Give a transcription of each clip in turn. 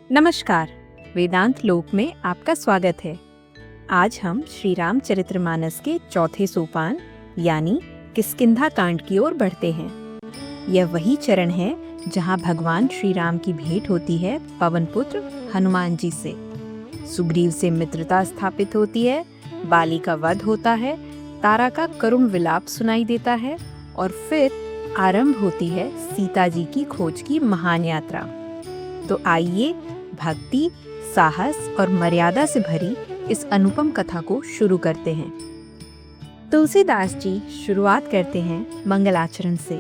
नमस्कार। वेदांत लोक में आपका स्वागत है। आज हम श्री रामचरितमानस के चौथे सोपान यानी किष्किंधा कांड की ओर बढ़ते हैं। यह वही चरण है जहां भगवान श्री राम की भेंट होती है पवन पुत्र हनुमान जी से। सुग्रीव से मित्रता स्थापित होती है, बाली का वध होता है, तारा का करुण विलाप सुनाई देता है और फिर आरंभ होती है सीता जी की खोज की महान यात्रा। तो आइए भक्ति, साहस और मर्यादा से भरी इस अनुपम कथा को शुरू करते हैं। तुलसीदास जी शुरुआत करते हैं मंगलाचरण से।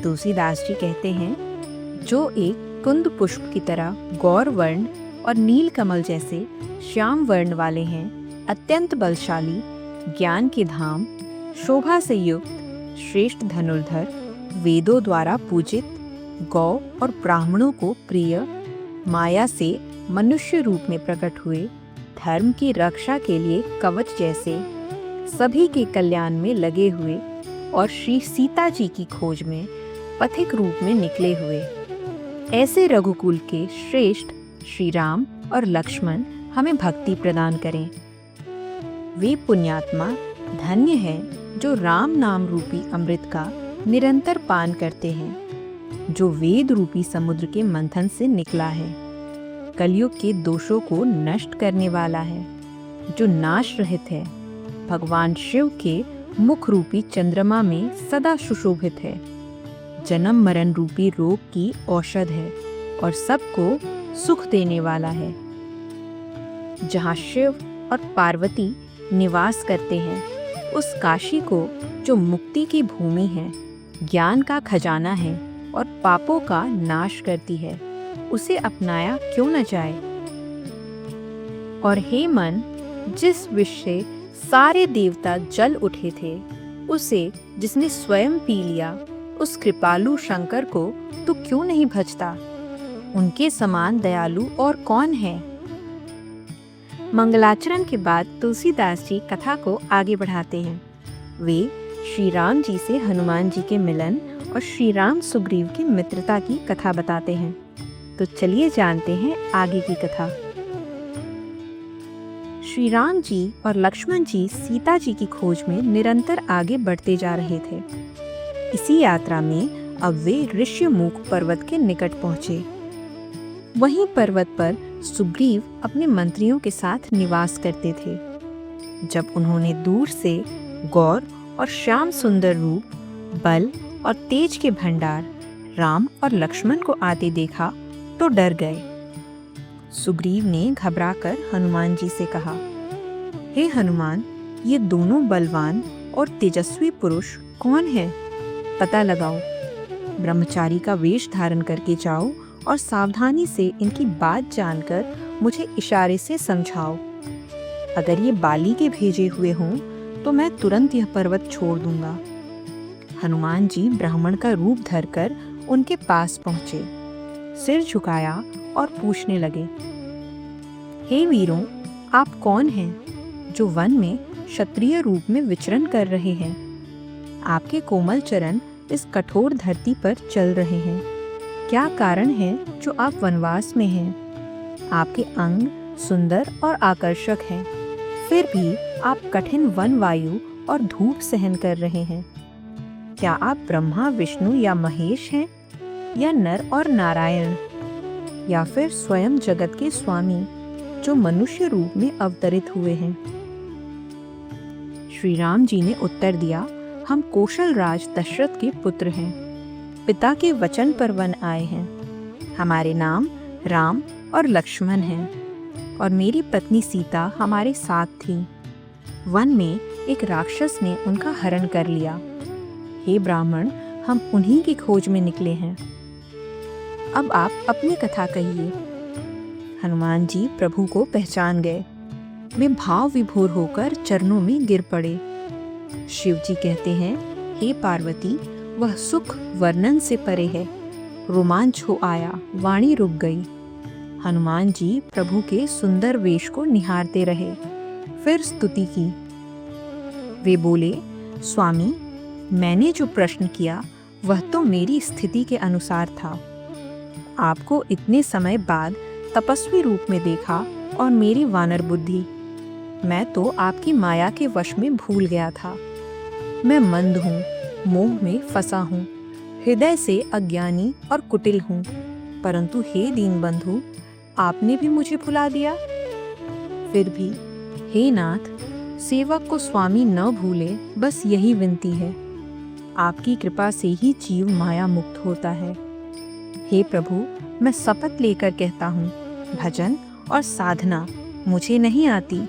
तुलसीदास जी कहते हैं, जो एक कुंद पुष्प की तरह गौर वर्ण और नील कमल जैसे श्याम वर्ण वाले हैं, अत्यंत बलशाली, ज्ञान के धाम, शोभा से युक्त, श्रेष्ठ धनुर्धर, वेदों द्वारा पूजित, गौ और ब्राह्मणों को प्रिय, माया से मनुष्य रूप में प्रकट हुए, धर्म की रक्षा के लिए कवच जैसे, सभी के कल्याण में लगे हुए और श्री सीता जी की खोज में पथिक रूप में निकले हुए, ऐसे रघुकुल के श्रेष्ठ श्री राम और लक्ष्मण हमें भक्ति प्रदान करें। वे पुण्यात्मा धन्य हैं जो राम नाम रूपी अमृत का निरंतर पान करते हैं, जो वेद रूपी समुद्र के मंथन से निकला है, कलयुग के दोषों को नष्ट करने वाला है, जो नाश रहित है, भगवान शिव के मुख रूपी चंद्रमा में सदा सुशोभित है, जन्म मरण रूपी रोग की औषध है और सबको सुख देने वाला है। जहाँ शिव और पार्वती निवास करते हैं, उस काशी को जो मुक्ति की भूमि है, ज्ञान का खजाना है और पापों का नाश करती है, उसे अपनाया क्यों न जाए। और हे मन, जिस विष से सारे देवता जल उठे थे, उसे जिसने स्वयं पी लिया, उस कृपालु शंकर को तू क्यों नहीं भजता? उनके समान दयालु और कौन है? मंगलाचरण के बाद तुलसीदास जी कथा को आगे बढ़ाते हैं। वे श्री राम जी से हनुमान जी के मिलन और श्री राम सुग्रीव की मित्रता की कथा बताते हैं। तो चलिए जानते हैं आगे की कथा। श्री राम जी और लक्ष्मण जी सीता जी की खोज में निरंतर आगे बढ़ते जा रहे थे। इसी यात्रा में अब वे ऋष्यमुख पर्वत के निकट पहुंचे। वहीं पर्वत पर सुग्रीव अपने मंत्रियों के साथ निवास करते थे। जब उन्होंने दूर से गौर और श्याम सुंदर रूप, बल और तेज के भंडार राम और लक्ष्मण को आते देखा तो डर गए। सुग्रीव ने घबराकर हनुमान जी से कहा, हे हनुमान, ये दोनों बलवान और तेजस्वी पुरुष कौन हैं? पता लगाओ। ब्रह्मचारी का वेश धारण करके जाओ और सावधानी से इनकी बात जानकर मुझे इशारे से समझाओ। अगर ये बाली के भेजे हुए हों तो मैं तुरंत यह पर्वत छोड़ दूंगा। हनुमान जी ब्राह्मण का रूप धरकर उनके पास पहुंचे, सिर झुकाया और पूछने लगे, हे वीरों, आप कौन हैं जो वन में क्षत्रिय रूप में विचरण कर रहे हैं? आपके कोमल चरण इस कठोर धरती पर चल रहे हैं। क्या कारण है जो आप वनवास में हैं? आपके अंग सुंदर और आकर्षक हैं, फिर भी आप कठिन वन वायु और धूप सहन कर रहे हैं। क्या आप ब्रह्मा, विष्णु या महेश हैं, या नर और नारायण, या फिर स्वयं जगत के स्वामी जो मनुष्य रूप में अवतरित हुए हैं? श्री राम जी ने उत्तर दिया, हम कौशल राज दशरथ के पुत्र हैं, पिता के वचन पर वन आए हैं। हमारे नाम राम और लक्ष्मण हैं और मेरी पत्नी सीता हमारे साथ थी। वन में एक राक्षस ने उनका हरण कर लिया। हे ब्राह्मण, हम उन्हीं की खोज में निकले हैं। अब आप अपनी कथा कहिए। हनुमान जी प्रभु को पहचान गए। वे भाव विभोर होकर चरणों में गिर पड़े। शिव जी कहते हैं, हे पार्वती, वह सुख वर्णन से परे है। रोमांच हो आया, वाणी रुक गई। हनुमान जी प्रभु के सुंदर वेश को निहारते रहे, फिर स्तुति की। वे बोले, स्वामी, मैंने जो प्रश्न किया वह तो मेरी स्थिति के अनुसार था। आपको इतने समय बाद तपस्वी रूप में देखा और मेरी वानर बुद्धि, मैं तो आपकी माया के वश में भूल गया था। मैं मंद हूँ, मोह में फंसा हूँ, हृदय से अज्ञानी और कुटिल हूँ, परंतु हे दीनबंधु, आपने भी मुझे भुला दिया। फिर भी हे नाथ, सेवक को स्वामी न भूले, बस यही विनती है। आपकी कृपा से ही जीव माया मुक्त होता है। हे प्रभु, मैं शपथ लेकर कहता हूँ, भजन और साधना मुझे नहीं आती।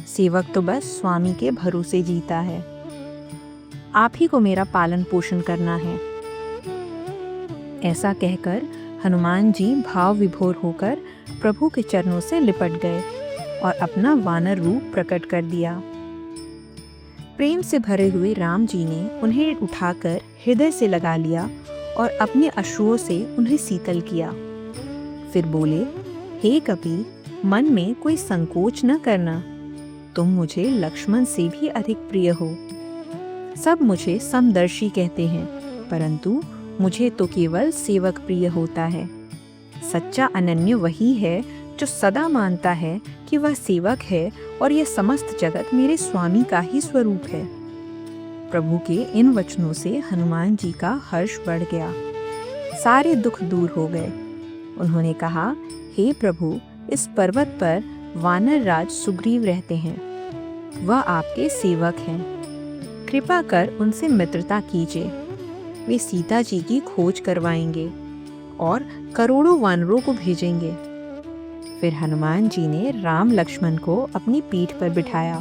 सेवक तो बस स्वामी के भरोसे जीता है। आप ही को मेरा पालन पोषण करना है। ऐसा कहकर हनुमान जी भाव विभोर होकर प्रभु के चरणों से लिपट गए और अपना वानर रूप प्रकट कर दिया। प्रेम से भरे हुए राम जी ने उन्हें उठाकर हृदय से लगा लिया और अपने अश्रुओं से उन्हें शीतल किया। फिर बोले, हे कपि, मन में कोई संकोच न करना। तुम मुझे लक्ष्मण से भी अधिक प्रिय हो। सब मुझे समदर्शी कहते हैं, परंतु मुझे तो केवल सेवक प्रिय होता है। सच्चा अनन्य वही है जो सदा मानता है कि वह सेवक है और यह समस्त जगत मेरे स्वामी का ही स्वरूप है। प्रभु के इन वचनों से हनुमान जी का हर्ष बढ़ गया। सारे दुख दूर हो गए। उन्होंने कहा, हे प्रभु, इस पर्वत पर वानर राज सुग्रीव रहते हैं। वह आपके सेवक हैं। कृपा कर उनसे मित्रता कीजिए। वे सीता जी की खोज करवाएंगे और करोड़ों वानरों को भेजेंगे। फिर हनुमान जी ने राम लक्ष्मण को अपनी पीठ पर बिठाया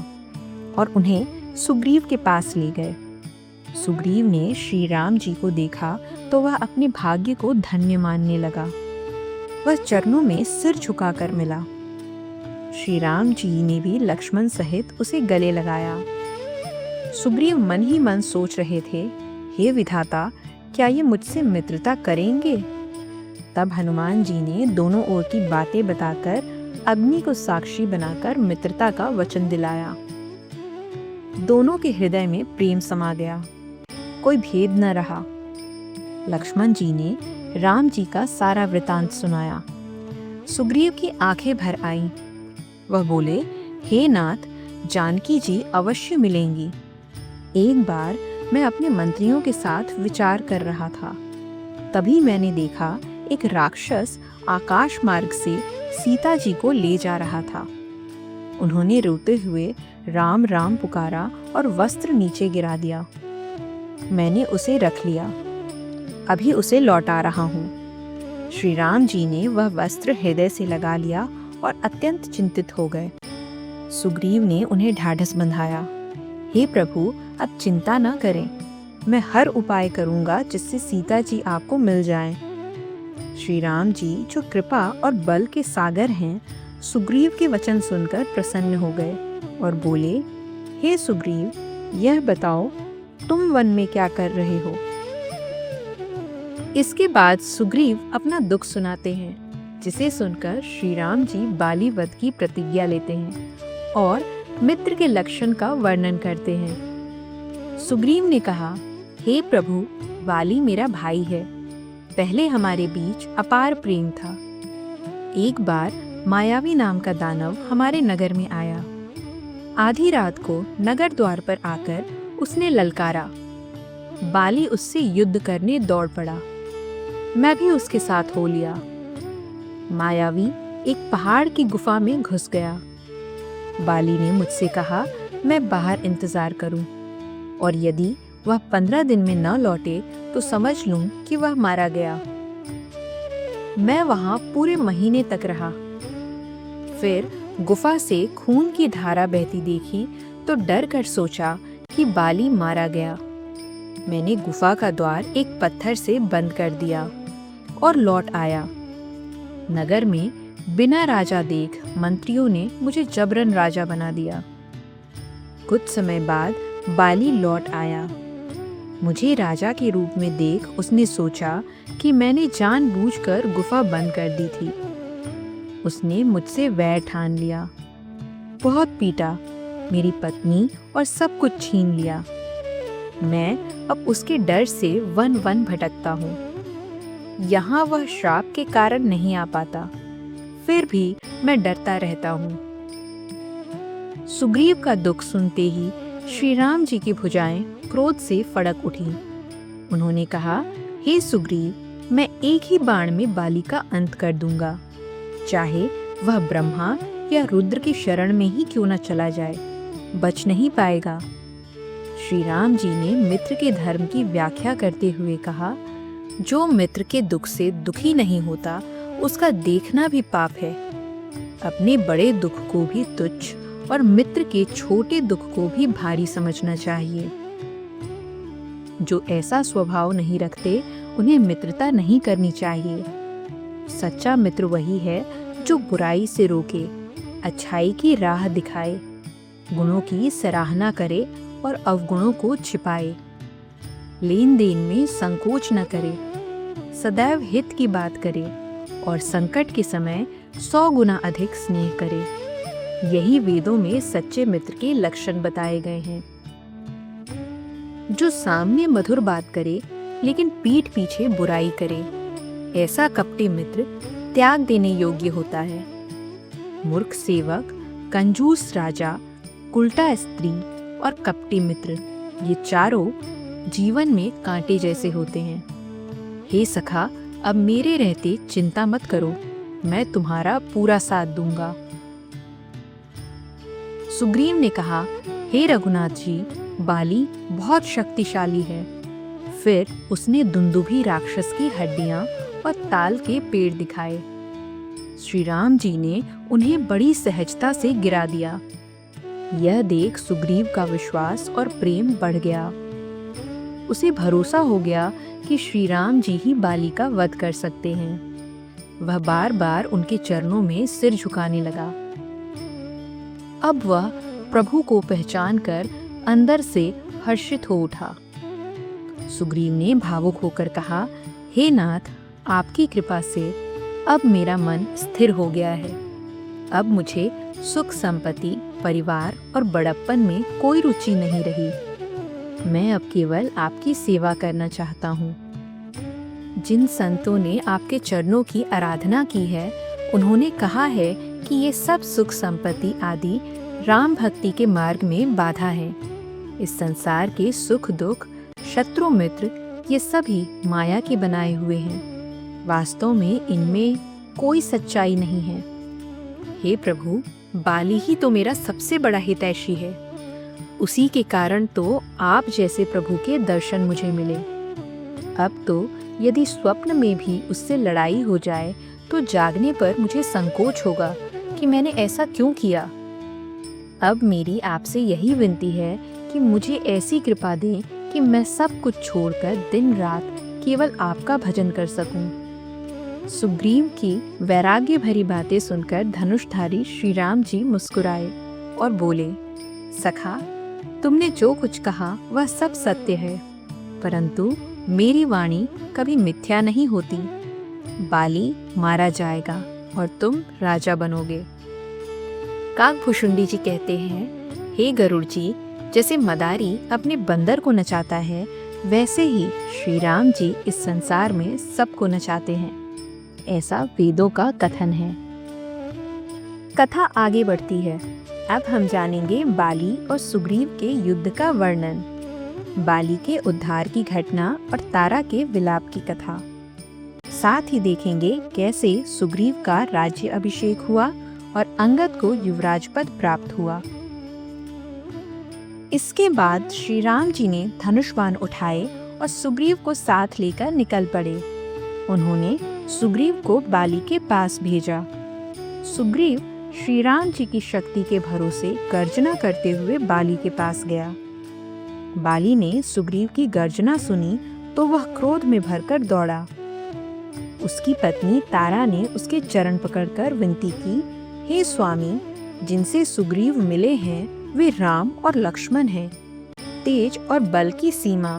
और उन्हें सुग्रीव के पास ले गए। सुग्रीव ने श्री राम जी को देखा तो वह अपने भाग्य को धन्य मानने लगा। वह चरणों में सिर झुकाकर मिला। श्री राम जी ने भी लक्ष्मण सहित उसे गले लगाया। सुग्रीव मन ही मन सोच रहे थे, हे विधाता, क्या ये मुझसे मित्रता करेंगे? तब हनुमान जी ने दोनों ओर की बातें बताकर अग्नि को साक्षी बनाकर मित्रता का वचन दिलाया। दोनों के हृदय में प्रेम समा गया। कोई भेद न रहा। लक्ष्मण जी ने राम जी का सारा वृतांत सुनाया। सुग्रीव की आंखें भर आईं। वह बोले, हे नाथ, जानकी जी अवश्य मिलेंगी। एक बार मैं अपने मंत्रियों के साथ विचार कर रहा था, तभी मैंने देखा एक राक्षस आकाश मार्ग से सीता जी को ले जा रहा था। उन्होंने रोते हुए राम राम पुकारा और वस्त्र नीचे गिरा दिया। मैंने उसे रख लिया, अभी उसे लौटा रहा हूँ। श्री राम जी ने वह वस्त्र हृदय से लगा लिया और अत्यंत चिंतित हो गए। सुग्रीव ने उन्हें ढाढ़स बंधाया। हे प्रभु, अब चिंता न करें, मैं हर उपाय करूंगा जिससे सीता जी आपको मिल जाएं। श्री राम जी, जो कृपा और बल के सागर हैं, सुग्रीव के वचन सुनकर प्रसन्न हो गए और बोले, हे सुग्रीव, यह बताओ तुम वन में क्या कर रहे हो? इसके बाद सुग्रीव अपना दुख सुनाते हैं, जिसे सुनकर श्री राम जी बाली वध की प्रतिज्ञा लेते हैं और मित्र के लक्षण का वर्णन करते हैं। सुग्रीव ने कहा, हे प्रभु, बाली मेरा भाई है। पहले हमारे बीच अपार प्रेम था। एक बार मायावी नाम का दानव हमारे नगर में आया। आधी रात को नगर द्वार पर आकर उसने ललकारा। बाली उससे युद्ध करने दौड़ पड़ा। मैं भी उसके साथ हो लिया। मायावी एक पहाड़ की गुफा में घुस गया। बाली ने मुझसे कहा, मैं बाहर इंतजार करूं, और यदि वह 15 दिन में न लौटे तो समझ लूं कि वह मारा गया। मैं वहां पूरे महीने तक रहा। फिर गुफा से खून की धारा बहती देखी तो डर कर सोचा कि बाली मारा गया। मैंने गुफा का द्वार एक पत्थर से बंद कर दिया और लौट आया। नगर में बिना राजा देख मंत्रियों ने मुझे जबरन राजा बना दिया। कुछ समय बाद बाली लौट आया। मुझे राजा के रूप में देख उसने सोचा कि मैंने जानबूझकर गुफा बंद कर दी थी। उसने मुझसे वैर ठान लिया। बहुत पीटा, मेरी पत्नी और सब कुछ छीन लिया। मैं अब उसके डर से वन वन भटकता हूँ। यहाँ वह श्राप के कारण नहीं आ पाता। फिर भी मैं डरता रहता हूँ। सुग्रीव का दुख सुनते ही श्री राम जी की भुजाएं क्रोध से फड़क उठी। उन्होंने कहा, हे सुग्रीव, मैं एक ही बाण में बाली का अंत कर दूंगा, चाहे वह ब्रह्मा या रुद्र की शरण में ही क्यों न चला जाए, बच नहीं पाएगा। श्री राम जी ने मित्र के धर्म की व्याख्या करते हुए कहा, जो मित्र के दुख से दुखी नहीं होता उसका देखना भी पाप है। अपने बड़े दुख को भी तुच्छ और मित्र के छोटे दुख को भी भारी समझना चाहिए। जो ऐसा स्वभाव नहीं रखते उन्हें मित्रता नहीं करनी चाहिए। सच्चा मित्र वही है जो बुराई से रोके, अच्छाई की राह दिखाए, गुणों की सराहना करे और अवगुणों को छिपाए, लेन देन में संकोच न करे, सदैव हित की बात करे और संकट के समय 100 गुना अधिक स्नेह करे। यही वेदों में सच्चे मित्र के लक्षण बताए गए हैं। जो सामने मधुर बात करे लेकिन पीठ पीछे बुराई करे, ऐसा कपटी मित्र त्याग देने योग्य होता है। मूर्ख सेवक, कंजूस राजा, उल्टा स्त्री और कपटी मित्र, ये चारों जीवन में कांटे जैसे होते हैं। हे सखा, अब मेरे रहते चिंता मत करो, मैं तुम्हारा पूरा साथ दूंगा। सुग्रीव ने कहा, हे रघुनाथ जी, बाली बहुत शक्तिशाली है। फिर उसने दुंदुभी राक्षस की हड्डियां और ताल के पेड़ दिखाए। श्री राम जी ने उन्हें बड़ी सहजता से गिरा दिया। यह देख सुग्रीव का विश्वास और प्रेम बढ़ गया। उसे भरोसा हो गया कि श्री राम जी ही बाली का वध कर सकते हैं। वह बार बार उनके चरणों में सिर झुकाने लगा। अब वह प्रभु को पहचानकर अंदर से हर्षित हो उठा। सुग्रीव ने भावुक होकर कहा, हे नाथ, आपकी कृपा से अब मेरा मन स्थिर हो गया है। अब मुझे सुख संपत्ति, परिवार और बड़प्पन में कोई रुचि नहीं रही। मैं अब केवल आपकी सेवा करना चाहता हूँ। जिन संतों ने आपके चरणों की आराधना की है, उन्होंने कहा है कि ये सब सुख संपत्ति आदि राम भक्ति के मार्ग में बाधा है। इस संसार के सुख दुख, शत्रु मित्र, ये सभी माया के बनाए हुए हैं। वास्तव में इनमें कोई सच्चाई नहीं है। हे प्रभु, बाली ही तो मेरा सबसे बड़ा हितैषी है। उसी के कारण तो आप जैसे प्रभु के दर्शन मुझे मिले। अब तो यदि स्वप्न में भी उससे लड़ाई हो जाए तो जागने पर मुझे संकोच होगा कि मैंने ऐसा क्यों किया। अब मेरी आपसे यही विनती है कि मुझे ऐसी कृपा दें कि मैं सब कुछ छोड़कर दिन रात केवल आपका भजन कर सकूं। सुग्रीव की वैराग्य भरी बातें सुनकर धनुषधारी श्री राम जी मुस्कुराए और बोले, सखा, तुमने जो कुछ कहा वह सब सत्य है, परंतु मेरी वाणी कभी मिथ्या नहीं होती। बाली मारा जाएगा और तुम राजा बनोगे। काकभूषुंडी जी कहते हैं, हे गरुड़ जी, जैसे मदारी अपने बंदर को नचाता है, वैसे ही श्री राम जी इस संसार में सबको नचाते हैं। ऐसा वेदों का कथन है। कथा आगे बढ़ती है। अब हम जानेंगे बाली और सुग्रीव के युद्ध का वर्णन, बाली के उद्धार की घटना और तारा के विलाप की कथा। साथ ही देखेंगे कैसे सुग्रीव का राज्य अभिषेक हुआ और अंगद को युवराज पद प्राप्त हुआ। इसके बाद श्री राम जी ने धनुष बाण उठाए और सुग्रीव को साथ लेकर निकल पड़े। उन्होंने सुग्रीव को बाली के पास भेजा। सुग्रीव श्री राम जी की शक्ति के भरोसे गर्जना करते हुए बाली के पास गया। बाली ने सुग्रीव की गर्जना सुनी तो वह क्रोध में भरकर दौड़ा। उसकी पत्नी तारा ने उसके चरण पकड़कर विनती की, हे स्वामी, जिनसे सुग्रीव मिले हैं वे राम और लक्ष्मण हैं, तेज और बल की सीमा।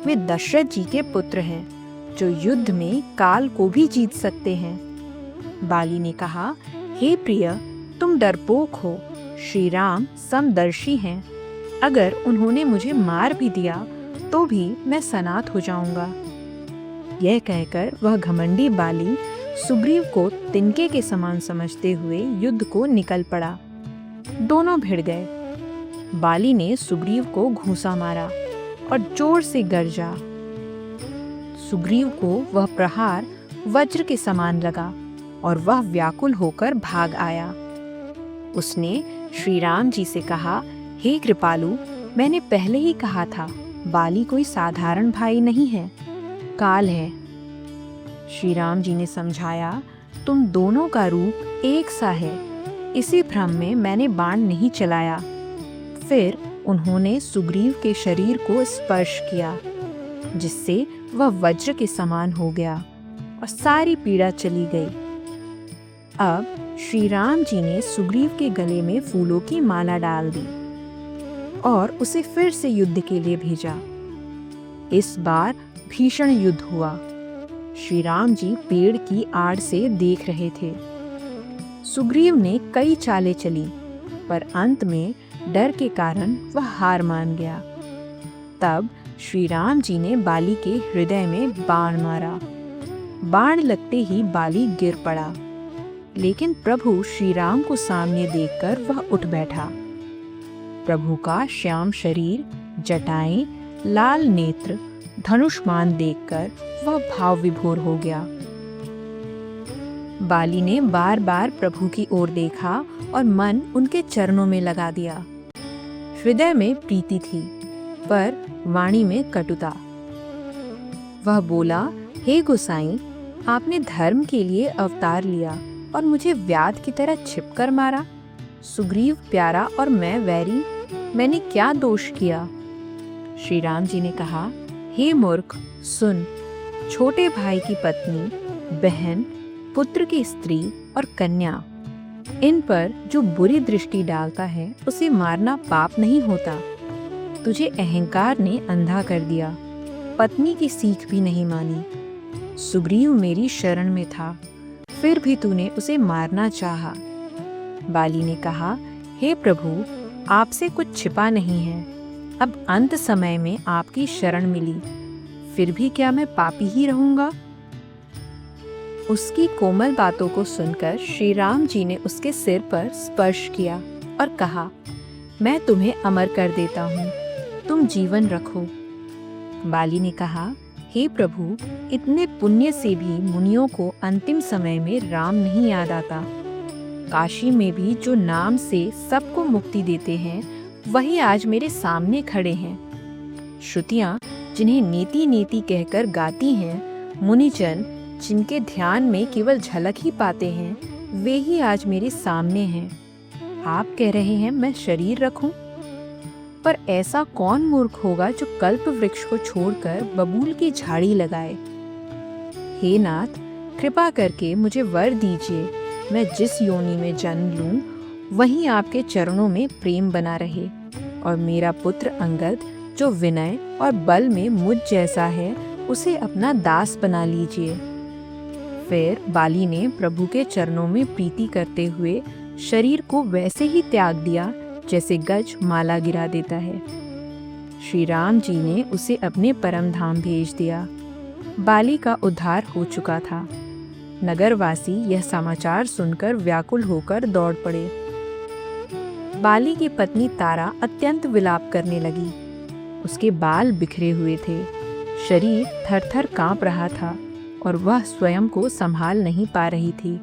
वे दशरथ जी के पुत्र हैं, जो युद्ध में काल को भी जीत सकते हैं। बाली ने कहा, हे प्रिय, तुम डरपोक हो। श्री राम समदर्शी हैं। अगर उन्होंने मुझे मार भी दिया तो भी मैं सनाथ हो जाऊंगा। यह कहकर वह घमंडी बाली सुग्रीव को तिनके के समान समझते हुए युद्ध को निकल पड़ा। दोनों भिड़ गए। बाली ने सुग्रीव को घूंसा मारा और जोर से गरजा। सुग्रीव को वह प्रहार वज्र के समान लगा और वह व्याकुल होकर भाग आया। उसने श्री राम जी से कहा, हे कृपालु, मैंने पहले ही कहा था, बाली कोई साधारण भाई नहीं है, काल है। श्री राम जी ने समझाया, तुम दोनों का रूप एक सा है, इसी भ्रम में मैंने बाण नहीं चलाया। फिर उन्होंने सुग्रीव के शरीर को स्पर्श किया, जिससे वह वज्र के समान हो गया और सारी पीड़ा चली गई। अब श्री राम जी ने सुग्रीव के गले में फूलों की माला डाल दी और उसे फिर से युद्ध के लिए भेजा। इस बार भीषण युद्ध हुआ। श्री राम जी पेड़ की आड़ से देख रहे थे। सुग्रीव ने कई चालें चली, पर अंत में डर के कारण वह हार मान गया। तब श्री राम जी ने बाली के हृदय में बाण मारा। बाण लगते ही बाली गिर पड़ा, लेकिन प्रभु श्री राम को सामने देखकर वह उठ बैठा। प्रभु का श्याम शरीर, जटाएं, लाल नेत्र, धनुष्मान देखकर वह भाव विभोर हो गया। बाली ने बार बार प्रभु की ओर देखा और मन उनके चरणों में लगा दिया। हृदय में प्रीति थी, पर वाणी में कटुता। वह बोला, हे गोसाई, आपने धर्म के लिए अवतार लिया और मुझे व्याध की तरह छिपकर मारा। सुग्रीव प्यारा और मैं वैरी, मैंने क्या दोष किया? श्री राम जी ने कहा, हे मूर्ख, सुन, छोटे भाई की पत्नी, बहन, पुत्र की स्त्री और कन्या, इन पर जो बुरी दृष्टि डालता है उसे मारना पाप नहीं होता। तुझे अहंकार ने अंधा कर दिया, पत्नी की सीख भी नहीं मानी। सुग्रीव मेरी शरण में था, फिर भी तूने उसे मारना चाहा। बाली ने कहा, हे प्रभु, आपसे कुछ छिपा नहीं है। अब अंत समय में आपकी शरण मिली, फिर भी क्या मैं पापी ही रहूंगा? उसकी कोमल बातों को सुनकर श्री राम जी ने उसके सिर पर स्पर्श किया और कहा, मैं तुम्हें अमर कर देता हूँ, तुम जीवन रखो। बाली ने कहा, हे प्रभु, इतने पुण्य से भी मुनियों को अंतिम समय में राम नहीं याद आता। काशी में भी जो नाम से सबको मुक्ति देते हैं, वही आज मेरे सामने खड़े हैं। श्रुतियाँ जिन्हें नीति नीति कहकर गाती हैं, मुनिजन जिनके ध्यान में केवल झलक ही पाते हैं, वे ही आज मेरे सामने हैं। आप कह रहे हैं मैं शरीर रखूं? पर ऐसा कौन मूर्ख होगा जो कल्प वृक्ष को छोड़कर बबूल की झाड़ी लगाए? हे नाथ, कृपा करके मुझे वर दीजिए, मैं जिस योनि में जन्म लूं, वहीं आपके चरणों में प्रेम बना रहे, और मेरा पुत्र अंगद, जो विनय और बल में मुझ जैसा है, उसे अपना दास बना लीजिए। फिर बाली ने प्रभु के चरणों में प्रीति करते हुए शरीर को वैसे ही त्याग दिया जैसे गज माला गिरा देता है। श्री राम जी ने उसे अपने परम धाम भेज दिया। बाली का उद्धार हो चुका था। नगरवासी यह समाचार सुनकर व्याकुल होकर दौड़ पड़े। बाली की पत्नी तारा अत्यंत विलाप करने लगी। उसके बाल बिखरे हुए थे, शरीर थर-थर कांप रहा था और वह स्वयं को संभाल नहीं पा रही थी।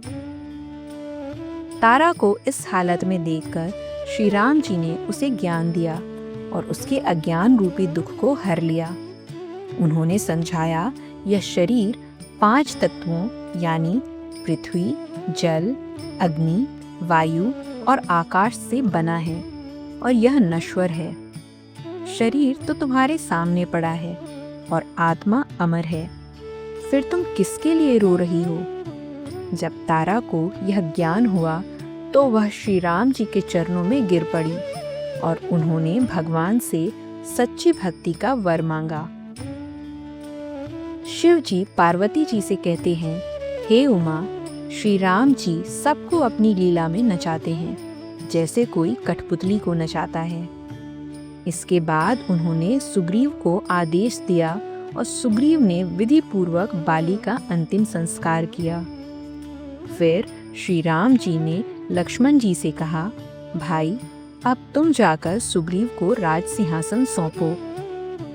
तारा को इस हालत में देखकर श्री राम जी ने उसे ज्ञान दिया और उसके अज्ञान रूपी दुख को हर लिया। उन्होंने समझाया, यह शरीर 5 तत्वों यानी पृथ्वी, जल, अग्नि, वायु और आकाश से बना है और यह नश्वर है। शरीर तो तुम्हारे सामने पड़ा है और आत्मा अमर है, फिर तुम किसके लिए रो रही हो? जब तारा को यह ज्ञान हुआ तो वह श्री राम जी के चरणों में गिर पड़ी और उन्होंने भगवान से सच्ची भक्ति का वर मांगा। शिव जी पार्वती जी से कहते हैं, हे उमा, श्री राम जी सबको अपनी लीला में नचाते हैं, जैसे कोई कठपुतली को नचाता है। इसके बाद उन्होंने सुग्रीव को आदेश दिया और सुग्रीव ने विधि पूर्वक बाली का अंतिम संस्कार किया। फिर श्री राम जी ने लक्ष्मण जी से कहा, भाई अब तुम जाकर सुग्रीव को राज सिंहासन सौंपो।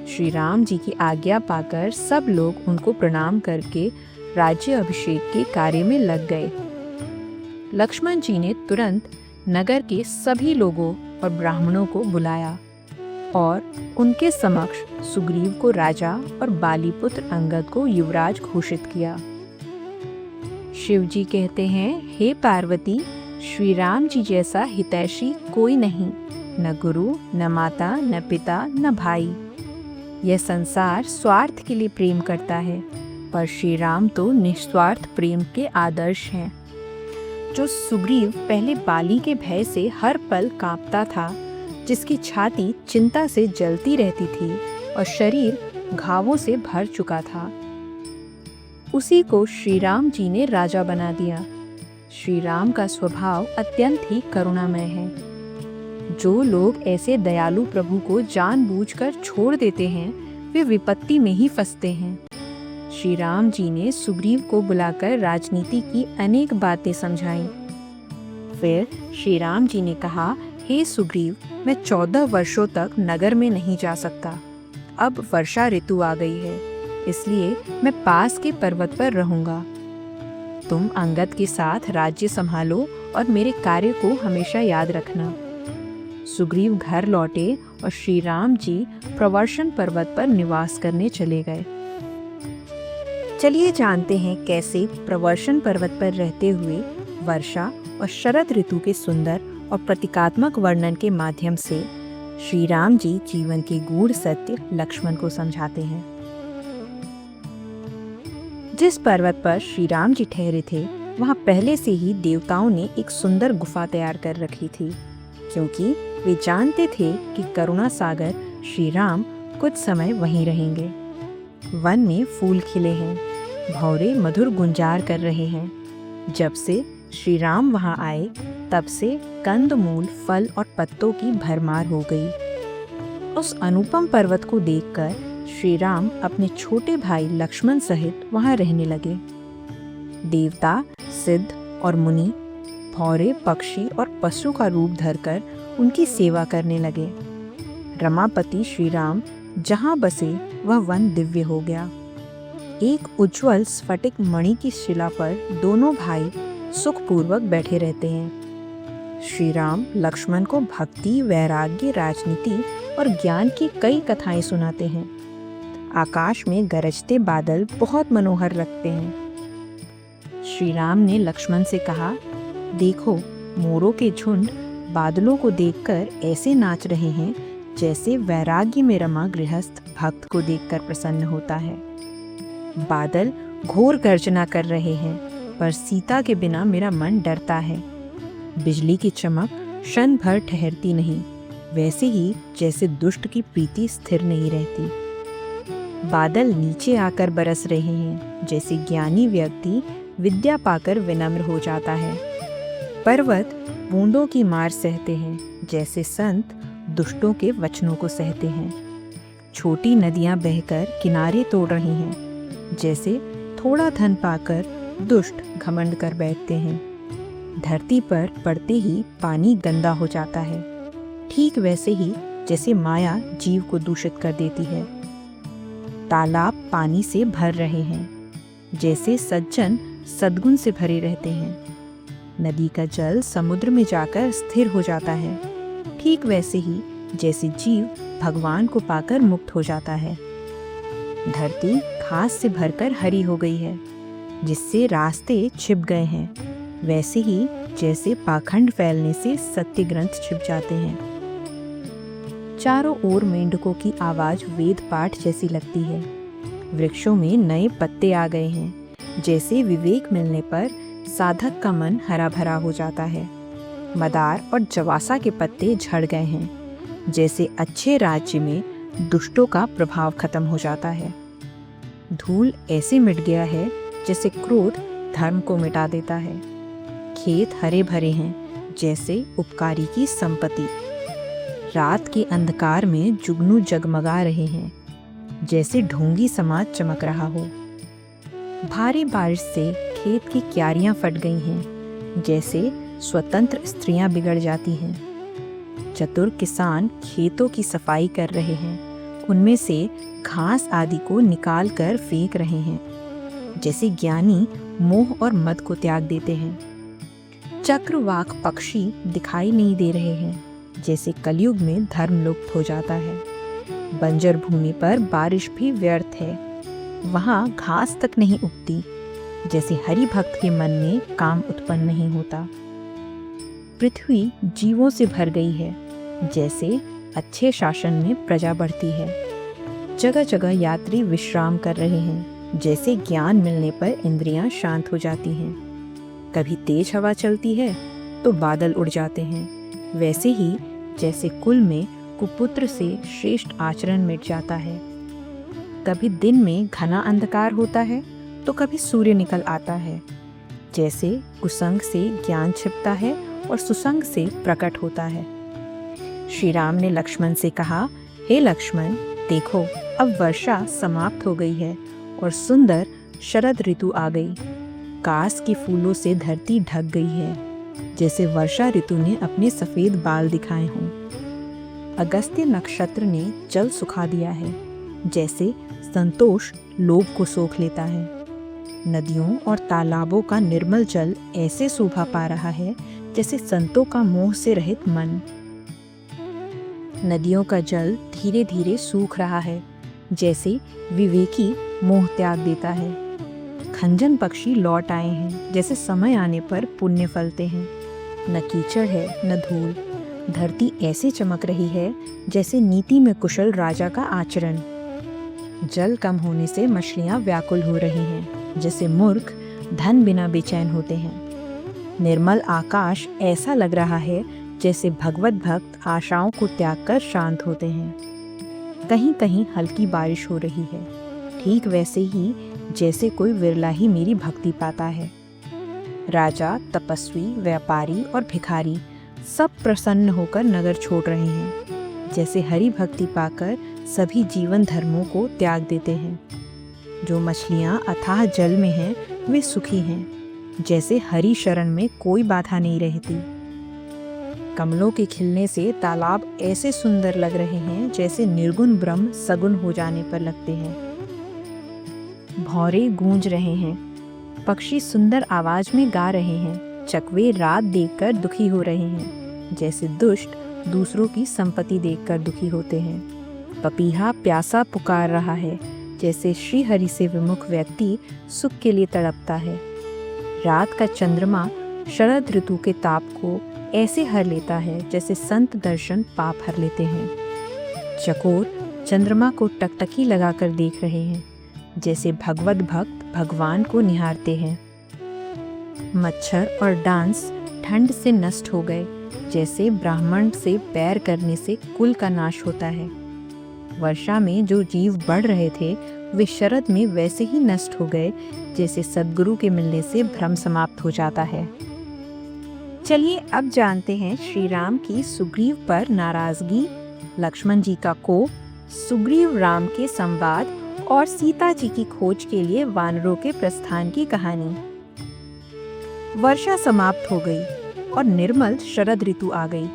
श्री राम जी की आज्ञा पाकर सब लोग उनको प्रणाम करके राज्य अभिषेक के कार्य में लग गए। लक्ष्मण जी ने तुरंत नगर के सभी लोगों और ब्राह्मणों को बुलाया और उनके समक्ष सुग्रीव को राजा और बालीपुत्र अंगद को युवराज घोषित किया। शिव जी कहते हैं, हे पार्वती, श्री राम जी जैसा हितैषी कोई नहीं, न गुरु, न माता, न पिता, न भाई। यह संसार स्वार्थ के लिए प्रेम करता है, पर श्री राम तो निस्वार्थ प्रेम के आदर्श हैं। जो सुग्रीव पहले बाली के भय से हर पल कांपता था, जिसकी छाती चिंता से जलती रहती थी और शरीर घावों से भर चुका था, उसी को श्री राम जी ने राजा बना दिया। श्री राम का स्वभाव अत्यंत ही करुणामय है। जो लोग ऐसे दयालु प्रभु को जानबूझकर छोड़ देते हैं, वे विपत्ति में ही फंसते हैं। श्री राम जी ने सुग्रीव को बुलाकर राजनीति की अनेक बातें समझाईं। फिर श्री राम जी ने कहा, हे सुग्रीव, मैं 14 वर्षों तक नगर में नहीं जा सकता। अब वर्षा ऋतु आ गई है, इसलिए मैं पास के पर्वत पर रहूंगा। तुम अंगद के साथ राज्य संभालो और मेरे कार्य को हमेशा याद रखना। सुग्रीव घर लौटे और श्री राम जी प्रवर्षण पर्वत पर निवास करने चले गए। चलिए जानते हैं कैसे प्रवर्षण पर्वत पर रहते हुए वर्षा और शरद ऋतु के सुंदर और प्रतीकात्मक वर्णन के माध्यम से श्री राम जी जीवन के गूढ़ सत्य लक्ष्मण को समझाते हैं। जिस पर्वत पर श्री राम जी ठहरे थे, वहां पहले से ही देवताओं ने एक सुंदर गुफा तैयार कर रखी थी, क्योंकि वे जानते थे कि करुणा सागर श्री राम कुछ समय वहीं रहेंगे। वन में फूल खिले हैं, भौरे मधुर गुंजार कर रहे हैं। जब से श्री राम वहां आए, तब से कंदमूल, फल और पत्तों की भरमार हो गई। उस अनुपम पर्वत को देखकर श्री राम अपने छोटे भाई लक्ष्मण सहित वहां रहने लगे। देवता, सिद्ध और मुनि भौरे, पक्षी और पशु का रूप धरकर उनकी सेवा करने लगे। रमापति श्री राम जहां बसे, वह वन दिव्य हो गया। एक उज्जवल स्फटिक मणि की शिला पर दोनों भाई सुखपूर्वक बैठे रहते हैं। श्री राम लक्ष्मण को भक्ति, वैराग्य, राजनीति और ज्ञान की कई कथाएं सुनाते हैं। आकाश में गरजते बादल बहुत मनोहर लगते हैं। श्री राम ने लक्ष्मण से कहा, देखो, मोरों के झुंड बादलों को देखकर ऐसे नाच रहे हैं जैसे वैराग्य में रमा गृहस्थ भक्त को देखकर प्रसन्न होता है। बादल घोर गर्जना कर रहे हैं, पर सीता के बिना मेरा मन डरता है। बिजली की चमक क्षण भर ठहरती नहीं, वैसे ही जैसे दुष्ट की प्रीति स्थिर नहीं रहती। बादल नीचे आकर बरस रहे हैं, जैसे ज्ञानी व्यक्ति विद्या पाकर विनम्र हो जाता है। पर्वत बूंदों की मार सहते हैं, जैसे संत दुष्टों के वचनों को सहते हैं। छोटी नदियां बहकर किनारे तोड़ रही हैं, जैसे थोड़ा धन पाकर दुष्ट घमंड कर बैठते हैं। धरती पर पड़ते ही पानी गंदा हो जाता है, ठीक वैसे ही जैसे माया जीव को दूषित कर देती है। तालाब पानी से भर रहे हैं, जैसे सज्जन सद्गुण से भरे रहते हैं। नदी का जल समुद्र में जाकर स्थिर हो जाता है, ठीक वैसे ही जैसे जीव भगवान को पाकर मुक्त हो जाता है। धरती घास से भरकर हरी हो गई है, जिससे रास्ते छिप गए हैं, वैसे ही जैसे पाखंड फैलने से सत्य ग्रंथ छिप जाते हैं। चारों ओर मेंढकों की आवाज वेद पाठ जैसी लगती है। वृक्षों में नए पत्ते आ गए हैं, जैसे विवेक मिलने पर साधक का मन हरा भरा हो जाता है। मदार और जवासा के पत्ते झड़ गए हैं, जैसे अच्छे राज्य में दुष्टों का प्रभाव खत्म हो जाता है। धूल ऐसे मिट गया है जैसे क्रोध धर्म को मिटा देता है। खेत हरे भरे हैं, जैसे उपकारी की संपत्ति। रात के अंधकार में जुगनू जगमगा रहे हैं, जैसे ढोंगी समाज चमक रहा हो। भारी बारिश से खेत की क्यारियां फट गई हैं, जैसे स्वतंत्र स्त्रियां बिगड़ जाती हैं। चतुर किसान खेतों की सफाई कर रहे हैं, उनमें से घास आदि को निकाल कर फेंक रहे हैं, जैसे ज्ञानी मोह और मद को त्याग देते हैं। चक्रवाक पक्षी दिखाई नहीं दे रहे हैं, जैसे कलयुग में धर्म लुप्त हो जाता है। बंजर भूमि पर बारिश भी व्यर्थ है, वहाँ घास तक नहीं उगती, जैसे हरि भक्त के मन में काम उत्पन्न नहीं होता। पृथ्वी जीवों से भर गई है, जैसे अच्छे शासन में प्रजा बढ़ती है। जगह जगह यात्री विश्राम कर रहे हैं, जैसे ज्ञान मिलने पर इंद्रियां शांत हो जाती हैं। कभी तेज हवा चलती है तो बादल उड़ जाते हैं, वैसे ही जैसे कुल में कुपुत्र से श्रेष्ठ आचरण मिट जाता है। कभी दिन में घना अंधकार होता है तो कभी सूर्य निकल आता है, जैसे कुसंग से ज्ञान छिपता है और सुसंग से प्रकट होता है। श्री राम ने लक्ष्मण से कहा, हे लक्ष्मण, देखो अब वर्षा समाप्त हो गई है और सुंदर शरद ऋतु आ गई। कास के फूलों से धरती ढक गई है, जैसे वर्षा ऋतु ने अपने सफेद बाल दिखाए हों। अगस्त्य नक्षत्र ने जल सुखा दिया है, जैसे संतोष लोभ को सोख लेता है। नदियों और तालाबों का निर्मल जल ऐसे शोभा पा रहा है जैसे संतों का मोह से रहित मन। नदियों का जल धीरे धीरे सूख रहा है, जैसे विवेकी मोह त्याग देता है। खंजन पक्षी लौट आए हैं, जैसे समय आने पर पुण्य फलते हैं। न कीचड़ है न धूल, धरती ऐसे चमक रही है जैसे नीति में कुशल राजा का आचरण। जल कम होने से मछलियां व्याकुल हो रही हैं, जैसे मूर्ख धन बिना बेचैन होते हैं। निर्मल आकाश ऐसा लग रहा है जैसे भगवत भक्त आशाओं को त्याग कर शांत होते हैं। कहीं कहीं हल्की बारिश हो रही है, ठीक वैसे ही जैसे कोई विरला ही मेरी भक्ति पाता है। राजा, तपस्वी, व्यापारी और भिखारी सब प्रसन्न होकर नगर छोड़ रहे हैं, जैसे हरि भक्ति पाकर सभी जीवन धर्मों को त्याग देते हैं। जो मछलियाँ अथाह जल में हैं वे सुखी हैं, जैसे हरि शरण में कोई बाधा नहीं रहती। कमलों के खिलने से तालाब ऐसे सुंदर लग रहे हैं जैसे निर्गुण ब्रह्म सगुण हो जाने पर लगते हैं। भौरे गूंज रहे हैं, पक्षी सुंदर आवाज में गा रहे हैं। चकवे रात देखकर दुखी हो रहे हैं, जैसे दुष्ट दूसरों की संपत्ति देखकर दुखी होते हैं। पपीहा प्यासा पुकार रहा है, जैसे श्री हरि से विमुख व्यक्ति सुख के लिए तड़पता है। रात का चंद्रमा शरद ऋतु के ताप को ऐसे हर लेता है जैसे संत दर्शन पाप हर लेते हैं। चकोर चंद्रमा को टकटकी लगाकर देख रहे हैं, जैसे भगवत भक्त भगवान को निहारते हैं। मच्छर और डांस ठंड से नष्ट हो गए, जैसे ब्राह्मण से बैर करने से कुल का नाश होता है। वर्षा में जो जीव बढ़ रहे थे वे शरद में वैसे ही नष्ट हो गए, जैसे सद्गुरु के मिलने से भ्रम समाप्त हो जाता है। चलिए अब जानते हैं श्री राम की सुग्रीव पर नाराजगी, लक्ष्मण जी का कोप, सुग्रीव राम के संवाद और सीता जी की खोज के लिए वानरों के प्रस्थान की कहानी। वर्षा समाप्त हो गई और निर्मल शरद ऋतु आ गई,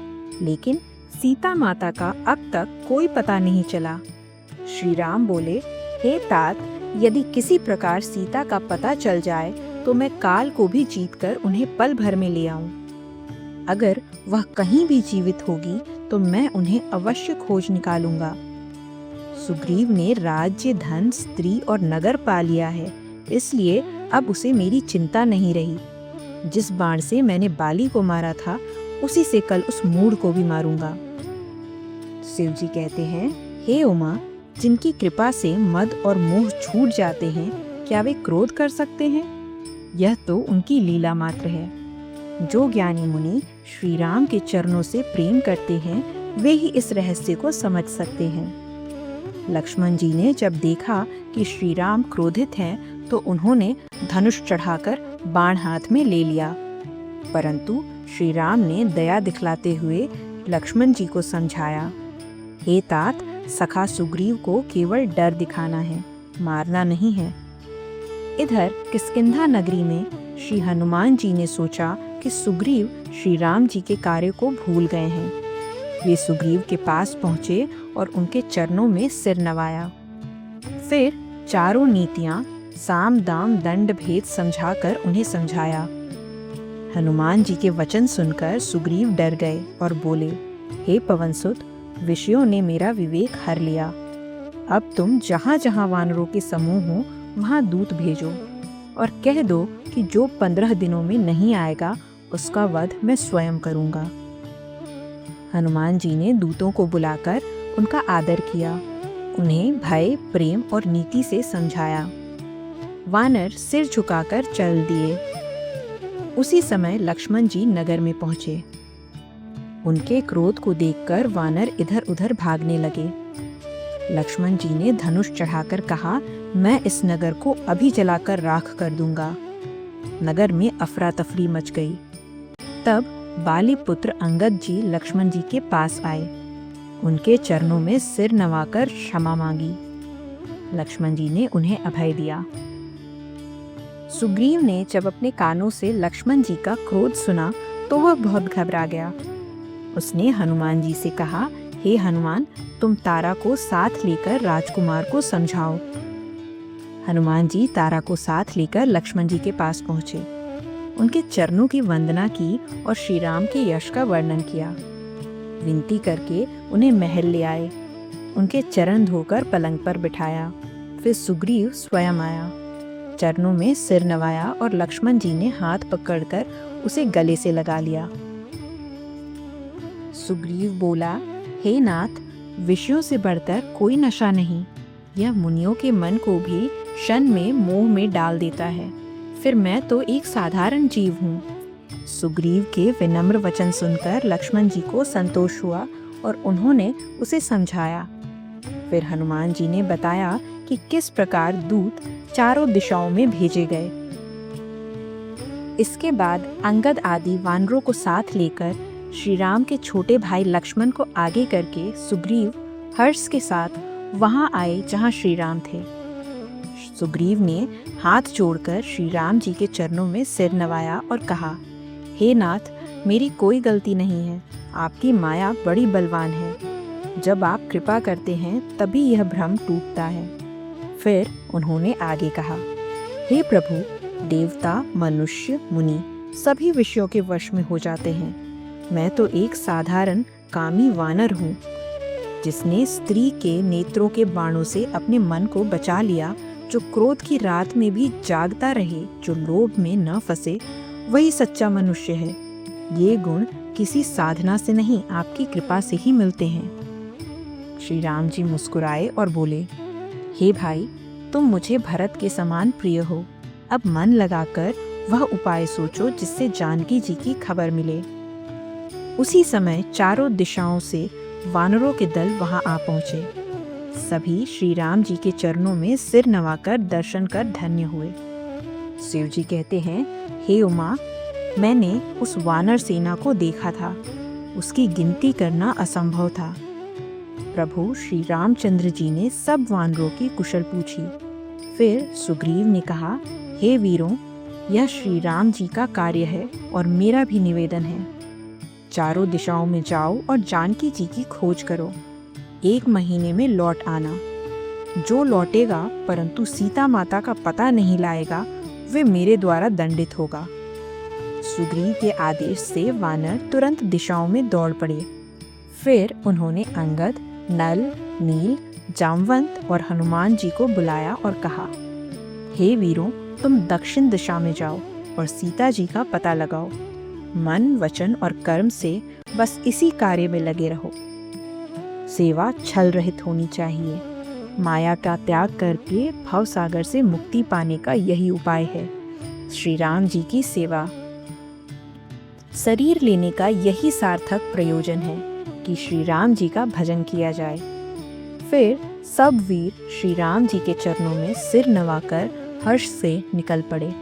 लेकिन सीता माता का अब तक कोई पता नहीं चला। श्री राम बोले, हे तात, यदि किसी प्रकार सीता का पता चल जाए तो मैं काल को भी जीतकर उन्हें पल भर में ले आऊं। अगर वह कहीं भी जीवित होगी तो मैं उन्हें अवश्य खोज निकालूंगा। सुग्रीव ने राज्य, धन, स्त्री और नगर पा लिया है, इसलिए अब उसे मेरी चिंता नहीं रही। जिस बाण से मैंने बाली को मारा था उसी से कल उस मूढ़ को भी मारूंगा। शिव जी कहते हैं, हे उमा, जिनकी कृपा से मद और मोह छूट जाते हैं, क्या वे क्रोध कर सकते हैं? यह तो उनकी लीला मात्र है। जो ज्ञानी मुनि श्री राम के चरणों से प्रेम करते हैं वे ही इस रहस्य को समझ सकते हैं। लक्ष्मण जी ने जब देखा कि श्री राम क्रोधित हैं तो उन्होंने धनुष चढ़ाकर बाण हाथ में ले लिया, परंतु श्री राम ने दया दिखलाते हुए लक्ष्मण जी को समझाया, हे तात, सखा सुग्रीव को केवल डर दिखाना है, मारना नहीं है। इधर किष्किंधा नगरी में श्री हनुमान जी ने सोचा कि सुग्रीव श्री राम जी के कार्य को भूल गए हैं। वे सुग्रीव के पास पहुँचे और उनके चरणों में सिर नवाया। फिर चारों नीतियाँ साम दाम दंड भेद समझाकर उन्हें समझाया। हनुमान जी के वचन सुनकर सुग्रीव डर गए और बोले, हे पवनसुत, विषयों ने मेरा विवेक हर लिया। अब तुम जहाँ जहाँ वानरों के समूह हो वहाँ दूत भेजो और कह दो कि जो 15 दिनों में नहीं आएगा उसका वध मैं स्वयं करूँगा। हनुमान जी ने दूतों को बुलाकर उनका आदर किया, उन्हें भय, प्रेम और नीति से समझाया। वानर सिर झुकाकर चल दिए। उसी समय लक्ष्मण जी नगर में पहुंचे। उनके क्रोध को देखकर वानर इधर उधर भागने लगे। लक्ष्मण जी ने धनुष चढ़ाकर कहा, मैं इस नगर को अभी जलाकर राख कर दूंगा। नगर में अफरा तफरी मच गई। तब बाली पुत्र अंगद जी लक्ष्मण जी के पास आए। उनके चरणों में सिर नवाकर क्षमा मांगी। लक्ष्मण जी ने उन्हें अभय दिया। सुग्रीव ने जब अपने कानों से लक्ष्मण जी का क्रोध सुना तो वह बहुत घबरा गया। उसने हनुमान जी से कहा, हे हनुमान, तुम तारा को साथ लेकर राजकुमार को समझाओ। हनुमान जी तारा को साथ लेकर लक्ष्मण जी के पास पहुंचे। उनके चरणों की वंदना की और श्री राम के यश का वर्णन किया। विनती करके उन्हें महल ले आए। उनके चरण धोकर पलंग पर बिठाया। फिर सुग्रीव स्वयं आया, चरणों में सिर नवाया और लक्ष्मण जी ने हाथ पकड़कर उसे गले से लगा लिया। सुग्रीव बोला, हे नाथ, विषयों से बढ़कर कोई नशा नहीं। यह मुनियों के मन को भी क्षण में मोह में डाल देता है। फिर मैं तो एक साधारण जीव हूँ। सुग्रीव के विनम्र वचन सुनकर लक्ष्मण जी को संतोष हुआ और उन्होंने उसे समझाया। फिर हनुमान जी ने बताया कि किस प्रकार दूत चारों दिशाओं में भेजे गए। इसके बाद अंगद आदि वानरों को साथ लेकर श्री राम के छोटे भाई लक्ष्मण को आगे करके सुग्रीव हर्ष के साथ वहां आए जहां श्री राम थे। सुग्रीव ने हाथ जोड़कर श्री राम जी के चरणों में सिर नवाया और कहा, हे नाथ, मेरी कोई गलती नहीं है। आपकी माया बड़ी बलवान है। जब आप कृपा करते हैं तभी यह भ्रम टूटता है। फिर उन्होंने आगे कहा, हे प्रभु, देवता, मनुष्य, मुनि सभी विषयों के वश में हो जाते हैं। मैं तो एक साधारण कामी वानर हूँ, जिसने स्त्री के नेत्रों के बाणों से अपने मन को बचा लिया। जो क्रोध की रात में भी जागता रहे, जो लोभ में न फंसे, वही सच्चा मनुष्य है। ये गुण किसी साधना से नहीं, आपकी कृपा से ही मिलते हैं। श्री राम जी मुस्कुराए और बोले, हे भाई, तुम मुझे भरत के समान प्रिय हो। अब मन लगाकर वह उपाय सोचो जिससे जानकी जी की खबर मिले। उसी समय चारों दिशाओं से वानरों के दल वहां आ पहुंचे। सभी श्री राम जी के चरणों में सिर नवाकर दर्शन कर धन्य हुए। शिव जी कहते हैं, हे उमा, मैंने उस वानर सेना को देखा था। उसकी गिनती करना असंभव था। प्रभु श्री रामचंद्र जी ने सब वानरों की कुशल पूछी। फिर सुग्रीव ने कहा, हे वीरों, यह श्री राम जी का कार्य है और मेरा भी निवेदन है। चारों दिशाओं में जाओ और जानकी जी की खोज करो। 1 महीने में लौट आना। जो लौटेगा परंतु सीता माता का पता नहीं लाएगा, वे मेरे द्वारा दंडित होगा। सुग्रीव के आदेश से वानर तुरंत दिशाओं में दौड़ पड़े। फिर उन्होंने अंगद, नल, नील, जामवंत और हनुमान जी को बुलाया और कहा, हे वीरों, तुम दक्षिण दिशा में जाओ और सीता जी का पता लगाओ। मन, वचन और कर्म से बस इसी कार्य में लगे रहो। सेवा छल रहित होनी चाहिए। माया का त्याग करके भव सागर से मुक्ति पाने का यही उपाय है। श्री राम जी की सेवा। शरीर लेने का यही सार्थक प्रयोजन है कि श्री राम जी का भजन किया जाए। फिर सब वीर श्री राम जी के चरणों में सिर नवाकर हर्ष से निकल पड़े।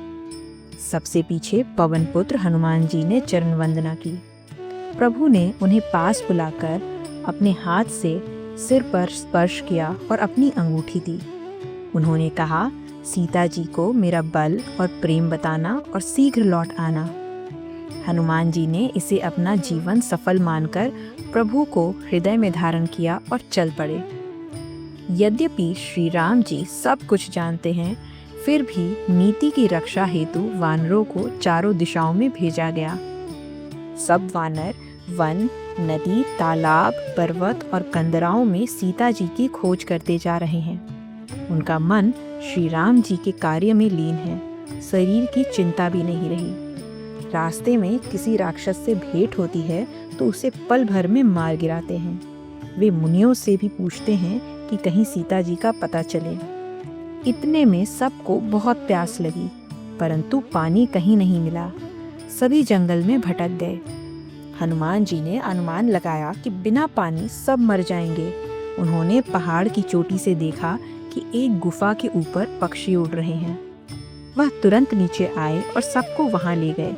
सबसे पीछे पवन पुत्र हनुमान जी ने चरण वंदना की। प्रभु ने उन्हें पास बुलाकर अपने हाथ से सिर पर स्पर्श किया और अपनी अंगूठी दी। उन्होंने कहा, सीता जी को मेरा बल और प्रेम बताना और शीघ्र लौट आना। हनुमान जी ने इसे अपना जीवन सफल मानकर प्रभु को हृदय में धारण किया और चल पड़े। यद्यपि श्री राम जी सब कुछ जानते हैं, फिर भी नीति की रक्षा हेतु वानरों को चारों दिशाओं में भेजा गया। सब वानर वन, नदी, तालाब, पर्वत और कंदराओं में सीता जी की खोज करते जा रहे हैं। उनका मन श्री राम जी के कार्य में लीन है, शरीर की चिंता भी नहीं रही। रास्ते में किसी राक्षस से भेंट होती है तो उसे पल भर में मार गिराते हैं। वे मुनियों से भी पूछते हैं कि कहीं सीता जी का पता चले। इतने में सबको बहुत प्यास लगी, परंतु पानी कहीं नहीं मिला। सभी जंगल में भटक गए। हनुमान जी ने अनुमान लगाया कि बिना पानी सब मर जाएंगे। उन्होंने पहाड़ की चोटी से देखा कि एक गुफा के ऊपर पक्षी उड़ रहे हैं। वह तुरंत नीचे आए और सबको वहां ले गए।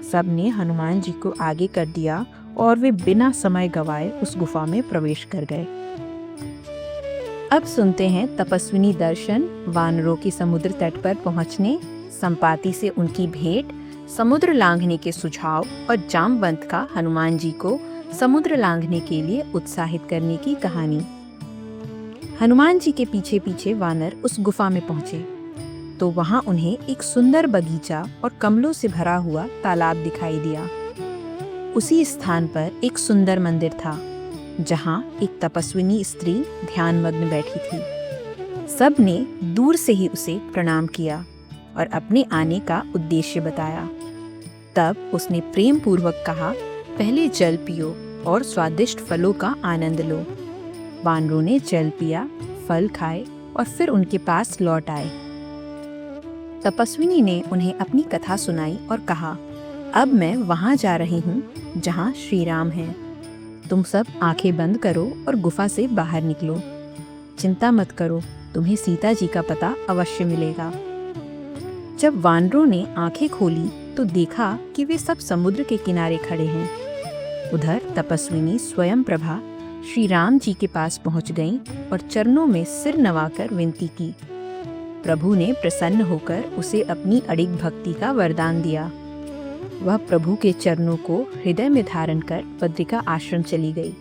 सब ने हनुमान जी को आगे कर दिया और वे बिना समय गवाए उस गुफा में प्रवेश कर गए। अब सुनते हैं तपस्विनी दर्शन, वानरों की समुद्र तट पर पहुंचने, संपाति से उनकी भेंट, समुद्र लांघने के सुझाव और जामवंत का हनुमान जी को समुद्र लांघने के लिए उत्साहित करने की कहानी। हनुमान जी के पीछे पीछे वानर उस गुफा में पहुंचे तो वहां उन्हें एक सुंदर बगीचा और कमलों से भरा हुआ तालाब दिखाई दिया। उसी स्थान पर एक सुंदर मंदिर था जहां एक तपस्विनी स्त्री ध्यानमग्न बैठी थी। सब ने दूर से ही उसे प्रणाम किया और अपने आने का उद्देश्य बताया। तब उसने प्रेम पूर्वक कहा, पहले जल पियो और स्वादिष्ट फलों का आनंद लो। वानरों ने जल पिया, फल खाए और फिर उनके पास लौट आए। तपस्विनी ने उन्हें अपनी कथा सुनाई और कहा, अब मैं वहां जा रही हूँ जहाँ श्री राम हैं। तुम सब आंखें बंद करो और गुफा से बाहर निकलो। चिंता मत करो, तुम्हें सीता जी का पता अवश्य मिलेगा। जब वानरों ने आंखें खोली तो देखा कि वे सब समुद्र के किनारे खड़े हैं। उधर तपस्विनी स्वयं प्रभा श्री राम जी के पास पहुंच गईं और चरणों में सिर नवाकर विनती की। प्रभु ने प्रसन्न होकर उसे अपनी अडिग भक्ति का वरदान दिया। वह प्रभु के चरणों को हृदय में धारण कर बद्रिका आश्रम चली गई।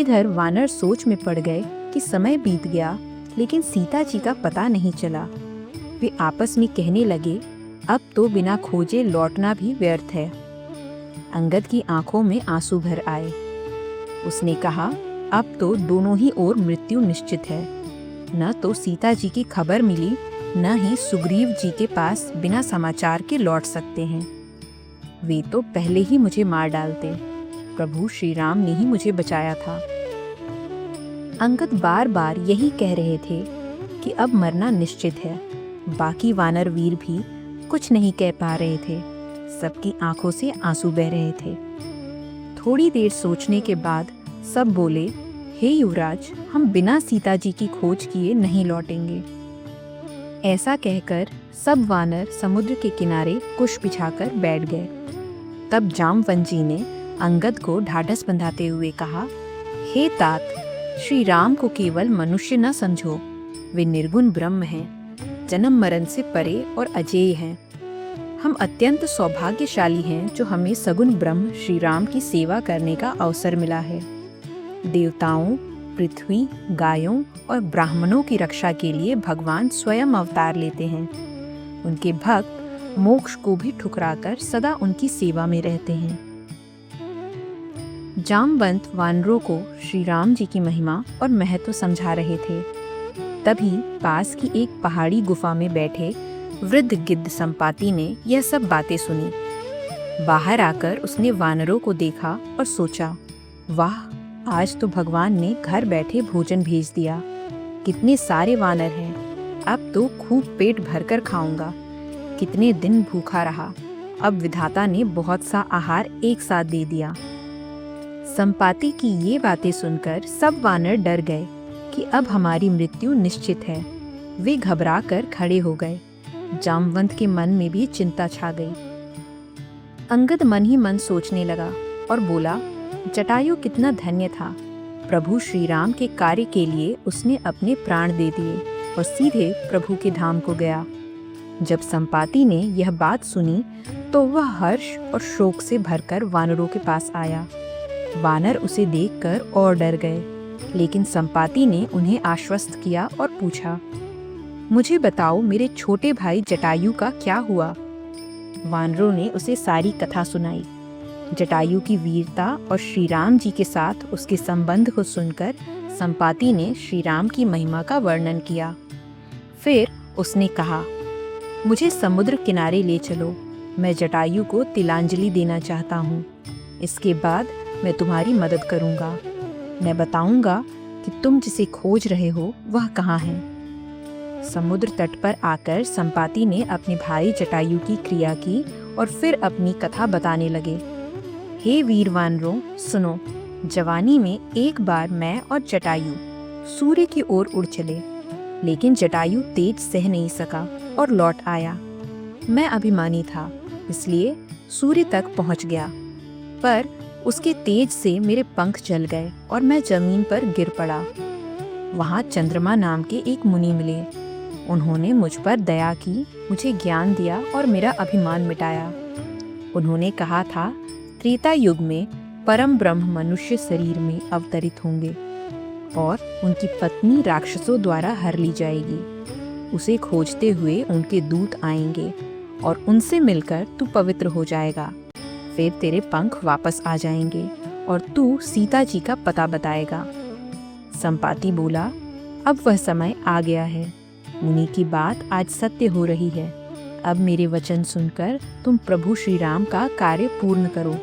इधर वानर सोच में पड़ गए कि समय बीत गया लेकिन सीता जी का पता नहीं चला। वे आपस में कहने लगे, अब तो बिना खोजे लौटना भी व्यर्थ है। अंगद की आंखों में आंसू भर आए। उसने कहा, अब तो दोनों ही ओर मृत्यु निश्चित है। न तो सीता जी की खबर मिली, न ही सुग्रीव जी के पास बिना समाचार के लौट सकते हैं। वे तो पहले ही मुझे मार डालते। प्रभु श्री राम ने ही मुझे बचाया था। अंगद बार बार यही कह रहे थे कि अब मरना निश्चित है। बाकी वानर वीर भी कुछ नहीं कह पा रहे थे। सबकी आंखों से आंसू बह रहे थे। थोड़ी देर सोचने के बाद सब बोले, हे युवराज, हम बिना सीता जी की खोज किए नहीं लौटेंगे। ऐसा कहकर सब वानर समुद्र के किनारे कुश बिछाकर बैठ गए। तब जामवंत जी ने अंगद को ढाढ़स बंधाते हुए कहा, हे तात, श्री राम को केवल मनुष्य न समझो। वे निर्गुण ब्रह्म हैं, जन्म मरण से परे और अजेय हैं। हम अत्यंत सौभाग्यशाली हैं जो हमें सगुण ब्रह्म श्री राम की सेवा करने का अवसर मिला है। देवताओं, पृथ्वी, गायों और ब्राह्मणों की रक्षा के लिए भगवान स्वयं अवतार लेते हैं। उनके भक्त मोक्ष को भी ठुकराकर सदा उनकी सेवा में रहते हैं। जामवंत वानरों को श्री राम जी की महिमा और महत्व समझा रहे थे। तभी पास की एक पहाड़ी गुफा में बैठे वृद्ध गिद्ध संपाति ने यह सब बातें सुनी। बाहर आकर उसने वानरों को देखा और सोचा, वाह, आज तो भगवान ने घर बैठे भोजन भेज दिया। कितने सारे वानर हैं, अब तो खूब पेट भरकर खाऊंगा। कितने दिन भूखा रहा, अब विधाता ने बहुत सा आहार एक साथ दे दिया। संपाति की ये बातें सुनकर सब वानर डर गए कि अब हमारी मृत्यु निश्चित है। वे घबरा कर खड़े हो गए। जामवंत के मन में भी चिंता छा गई। अंगद मन ही मन सोचने लगा और बोला, जटायु कितना धन्य था। प्रभु श्री राम के कार्य के लिए उसने अपने प्राण दे दिए। और सीधे प्रभु के धाम को गया। जब संपाति ने यह बात सुनी तो वह हर्ष और शोक से भरकर वानरों के पास आया। वानर उसे देखकर और डर गए, लेकिन संपाति ने उन्हें आश्वस्त किया और पूछा, मुझे बताओ मेरे छोटे भाई जटायु का क्या हुआ। वानरों ने उसे सारी कथा सुनाई। जटायु की वीरता और श्री राम जी के साथ उसके संबंध को सुनकर संपाति ने श्री राम की महिमा का वर्णन किया। फिर उसने कहा, मुझे समुद्र किनारे ले चलो, मैं जटायु को तिलांजलि देना चाहता हूँ। इसके बाद मैं तुम्हारी मदद करूँगा। मैं बताऊँगा कि तुम जिसे खोज रहे हो वह कहाँ है। समुद्र तट पर आकर संपाति ने अपने भाई जटायु की क्रिया की और फिर अपनी कथा बताने लगे। हे वीर वानरों, सुनो। जवानी में एक बार मैं और जटायु सूर्य की ओर उड़ चले, लेकिन जटायु तेज सह नहीं सका और लौट आया। मैं अभिमानी था, इसलिए सूर्य तक पहुंच गया, पर उसके तेज से मेरे पंख जल गए और मैं जमीन पर गिर पड़ा। वहां चंद्रमा नाम के एक मुनि मिले। उन्होंने मुझ पर दया की, मुझे ज्ञान दिया और मेरा अभिमान मिटाया। उन्होंने कहा था, त्रेता युग में परम ब्रह्म मनुष्य शरीर में अवतरित होंगे और उनकी पत्नी राक्षसों द्वारा हर ली जाएगी। उसे खोजते हुए उनके दूत आएंगे और उनसे मिलकर तू पवित्र हो जाएगा। फिर तेरे पंख वापस आ जाएंगे और तू सीता जी का पता बताएगा। संपाति बोला, अब वह समय आ गया है। मुनि की बात आज सत्य हो रही है। अब मेरे वचन सुनकर तुम प्रभु श्री राम का कार्य पूर्ण करो।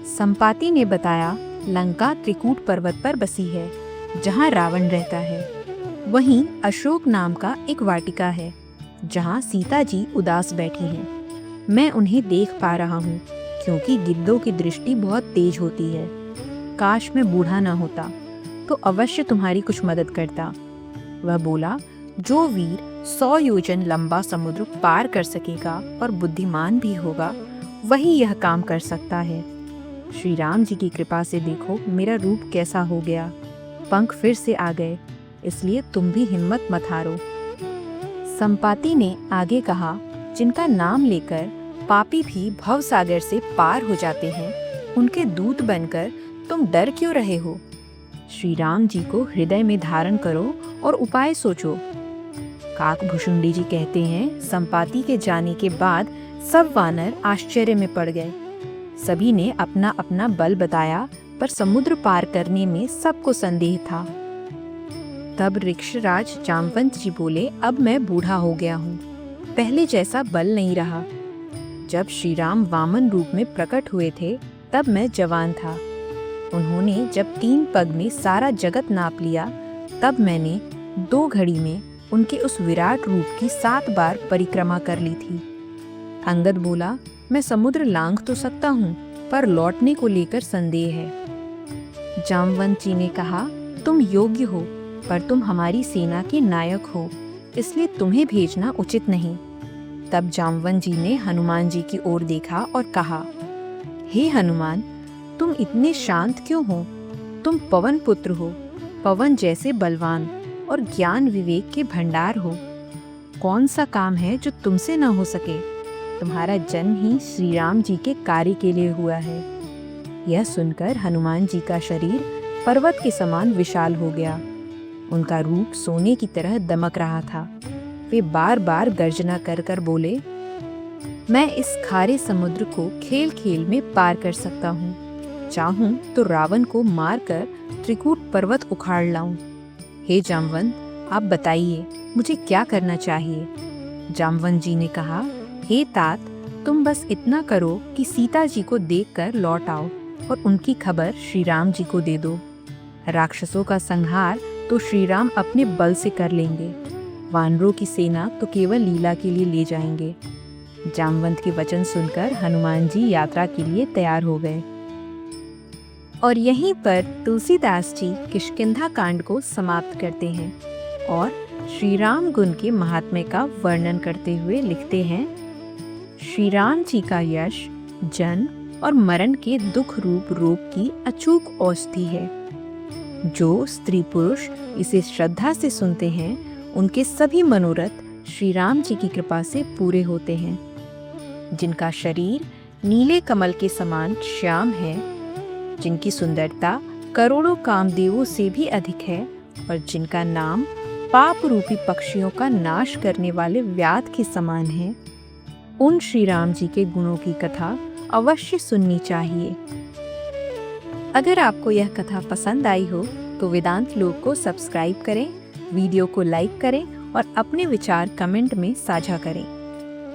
संपाति ने बताया, लंका त्रिकूट पर्वत पर बसी है, जहाँ रावण रहता है। वहीं अशोक नाम का एक वाटिका है, जहाँ सीता जी उदास बैठी हैं। मैं उन्हें देख पा रहा हूँ, क्योंकि गिद्धों की दृष्टि बहुत तेज होती है। काश मैं बूढ़ा ना होता तो अवश्य तुम्हारी कुछ मदद करता। वह बोला, जो वीर 100 योजन लंबा समुद्र पार कर सकेगा और बुद्धिमान भी होगा, वही यह काम कर सकता है। श्री राम जी की कृपा से देखो मेरा रूप कैसा हो गया। पंख फिर से आ गए, इसलिए तुम भी हिम्मत मत हारो। संपाति ने आगे कहा, जिनका नाम लेकर पापी भी भवसागर से पार हो जाते हैं, उनके दूत बनकर तुम डर क्यों रहे हो? श्री राम जी को हृदय में धारण करो और उपाय सोचो। काकभुशुंडी जी कहते हैं, संपाति के जाने के बाद सब वानर आश्चर्य में पड़ गए। सभी ने अपना अपना बल बताया, पर समुद्र पार करने में सबको संदेह था। तब ऋक्षराज जामवंत जी बोले, अब मैं बूढ़ा हो गया हूँ, पहले जैसा बल नहीं रहा। जब श्री राम वामन रूप में प्रकट हुए थे, तब मैं जवान था। उन्होंने जब 3 पग में सारा जगत नाप लिया, तब मैंने 2 घड़ी में उनके उस विराट रूप की 7 बार परिक्रमा कर ली थी। अंगद बोला, मैं समुद्र लांघ तो सकता हूँ, पर लौटने को लेकर संदेह है। जामवंत जी ने कहा, तुम योग्य हो, पर तुम हमारी सेना के नायक हो, इसलिए तुम्हें भेजना उचित नहीं। तब जामवंत जी ने हनुमान जी की ओर देखा और कहा, हे हनुमान, तुम इतने शांत क्यों हो? तुम पवन पुत्र हो, पवन जैसे बलवान और ज्ञान विवेक के भंडार हो। कौन सा काम है जो तुमसे न हो सके? तुम्हारा जन्म ही श्री राम जी के कार्य के लिए हुआ है। यह सुनकर हनुमान जी का शरीर पर्वत के समान विशाल हो गया। उनका रूप सोने की तरह दमक रहा था। वे बार बार गर्जना कर कर बोले, मैं इस खारे समुद्र को खेल खेल में पार कर सकता हूँ। चाहूँ तो रावण को मारकर त्रिकूट पर्वत उखाड़ लाऊं। हे जामवंत, आप बताइए मुझे क्या करना चाहिए? जामवंत जी ने कहा, हे तात, तुम बस इतना करो कि सीता जी को देखकर लौट आओ और उनकी खबर श्री राम जी को दे दो। राक्षसों का संहार तो श्री राम अपने बल से कर लेंगे, वानरों की सेना तो केवल लीला के लिए ले जाएंगे। जामवंत के वचन सुनकर हनुमान जी यात्रा के लिए तैयार हो गए। और यहीं पर तुलसीदास जी किष्किंधा कांड को समाप्त करते हैं और श्री राम गुण के महात्म्य का वर्णन करते हुए लिखते हैं, श्री राम जी का यश जन्म और मरण के दुख रूप रोग की अचूक औषधि है। जो स्त्री पुरुष इसे श्रद्धा से सुनते हैं, उनके सभी मनोरथ श्री राम जी की कृपा से पूरे होते हैं। जिनका शरीर नीले कमल के समान श्याम है, जिनकी सुंदरता करोड़ों कामदेवों से भी अधिक है और जिनका नाम पाप रूपी पक्षियों का नाश करने वाले व्याध के समान है, उन श्री राम जी के गुणों की कथा अवश्य सुननी चाहिए। अगर आपको यह कथा पसंद आई हो तो वेदांत लोक को सब्सक्राइब करें, वीडियो को लाइक करें और अपने विचार कमेंट में साझा करें।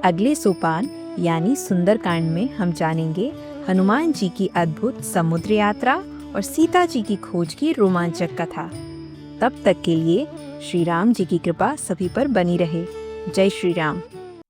अगले सोपान यानी सुंदरकांड में हम जानेंगे हनुमान जी की अद्भुत समुद्र यात्रा और सीता जी की खोज की रोमांचक कथा। तब तक के लिए श्री राम जी की कृपा सभी पर बनी रहे। जय श्री राम।